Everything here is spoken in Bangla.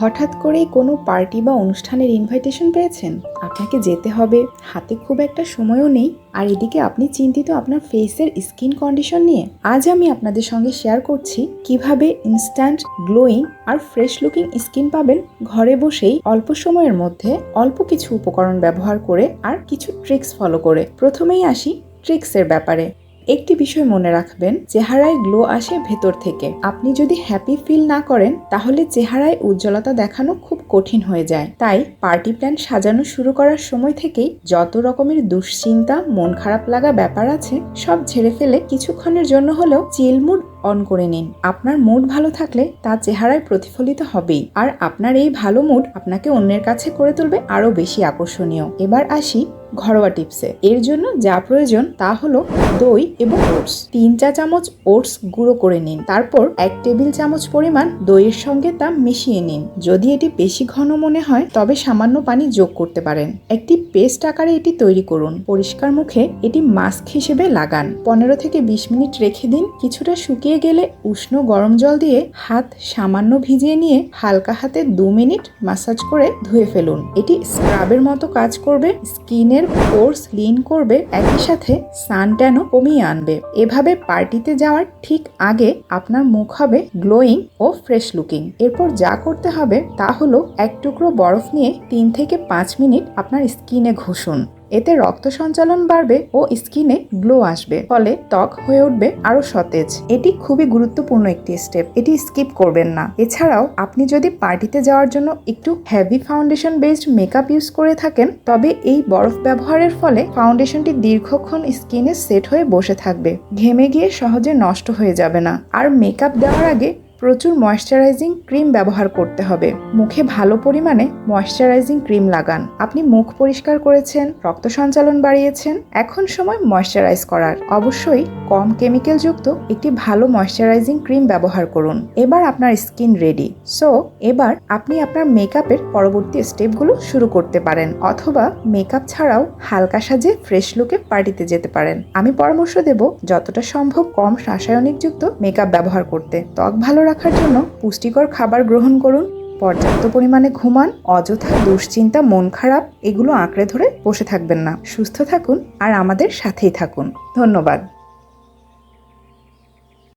হঠাৎ করেই কোনো পার্টি বা অনুষ্ঠানের ইনভাইটেশন পেয়েছেন, আপনাকে যেতে হবে, হাতে খুব একটা সময়ও নেই, আর এদিকে আপনি চিন্তিত আপনার ফেসের স্কিন কন্ডিশন নিয়ে। আজ আমি আপনাদের সঙ্গে শেয়ার করছি কিভাবে ইনস্ট্যান্ট গ্লোয়িং আর ফ্রেশ লুকিং স্কিন পাবেন ঘরে বসেই অল্প সময়ের মধ্যে, অল্প কিছু উপকরণ ব্যবহার করে আর কিছু ট্রিক্স ফলো করে। প্রথমেই আসি ট্রিক্সের ব্যাপারে। একটি বিষয় মনে রাখবেন, চেহারায় গ্লো আসে ভেতর থেকে। আপনি যদি হ্যাপি ফিল না করেন তাহলে চেহারায় উজ্জ্বলতা দেখানো খুব কঠিন হয়ে যায়। তাই পার্টি প্ল্যান সাজানো শুরু করার সময় থেকেই যত রকমের দুশ্চিন্তা, মন খারাপ লাগা ব্যাপার আছে সব ঝেড়ে ফেলে কিছুক্ষণের জন্য হলেও চিল মুড অন করে নিন। আপনার মুড ভালো থাকলে তা চেহারায় প্রতিফলিত হবেই, আর আপনার এই ভালো মুড আপনাকে অন্যের কাছে করে তুলবে আরো বেশি আকর্ষণীয়। এবার আসি ঘরোয়া টিপসে। এর জন্য যা প্রয়োজন তা হলো দই এবং ওটস। 3 চা চামচ ওটস গুঁড়ো করে নিন, তারপর 1 টেবিল চামচ পরিমাণ দইয়ের সঙ্গে তা মিশিয়ে নিন। যদি এটি বেশি ঘন মনে হয় তবে সামান্য পানি যোগ করতে পারেন। একটি পেস্ট আকারে এটি তৈরি করুন। পরিষ্কার মুখে এটি মাস্ক হিসেবে লাগান। 15 থেকে 20 মিনিট রেখে দিন। কিছুটা শুকিয়ে গেলে উষ্ণ গরম জল দিয়ে হাত সামান্য ভিজিয়ে নিয়ে হালকা হাতে 2 মিনিট ম্যাসাজ করে ধুয়ে ফেলুন। এটি স্ক্রাবের মতো কাজ করবে, স্কিনের পোরস ক্লিন করবে, একই সাথে সান ট্যানও কমিয়ে আনবে। এভাবে পার্টিতে যাওয়ার ঠিক আগে আপনার মুখ হবে গ্লোয়িং ও ফ্রেশ লুকিং। এরপর যা করতে হবে তা হলো 1 টুকরো বরফ নিয়ে 3 থেকে 5 মিনিট আপনার স্কিনে ঘষুন। এতে রক্ত সঞ্চালন বাড়বে ও স্কিনে গ্লো আসবে, ফলে ত্বক হয়ে উঠবে আরো সতেজ। এটি খুবই গুরুত্বপূর্ণ একটি স্টেপ, এটি স্কিপ করবেন না। এছাড়াও আপনি যদি পার্টিতে যাওয়ার জন্য একটু heavy foundation based makeup use করে থাকেন তবে এই বরফ ব্যবহারের ফলে ফাউন্ডেশনটি দীর্ঘক্ষণ স্কিনে সেট হয়ে বসে থাকবে, ঘেমে গিয়ে সহজে নষ্ট হয়ে যাবে না। আর মেকআপ দেওয়ার আগে প্রচুর ময়শ্চারাইজিং ক্রিম ব্যবহার করতে হবে। মুখে ভালো পরিমাণে ময়শ্চারাইজিং ক্রিম লাগান। আপনি মুখ পরিষ্কার করেছেন, রক্ত সঞ্চালন বাড়িয়েছেন, এখন সময় ময়শ্চারাইজ করার। অবশ্যই কম কেমিক্যাল যুক্ত একটি ভালো ময়শ্চারাইজিং ক্রিম ব্যবহার করুন। এবার আপনার স্কিন রেডি। সো এবার আপনি আপনার মেকআপের পরবর্তী স্টেপগুলো শুরু করতে পারেন, অথবা মেকআপ ছাড়াও হালকা সাজে ফ্রেশ লুকে পার্টিতে যেতে পারেন। আমি পরামর্শ দেব যতটা সম্ভব কম রাসায়নিক যুক্ত মেকআপ ব্যবহার করতে। ত্বক ভালো রাখার জন্য পুষ্টিকর খাবার গ্রহণ করুন, পর্যাপ্ত পরিমাণে ঘুমান, অযথা দুশ্চিন্তা, মন খারাপ এগুলো আঁকড়ে ধরে বসে থাকবেন না। সুস্থ থাকুন আর আমাদের সাথেই থাকুন। ধন্যবাদ।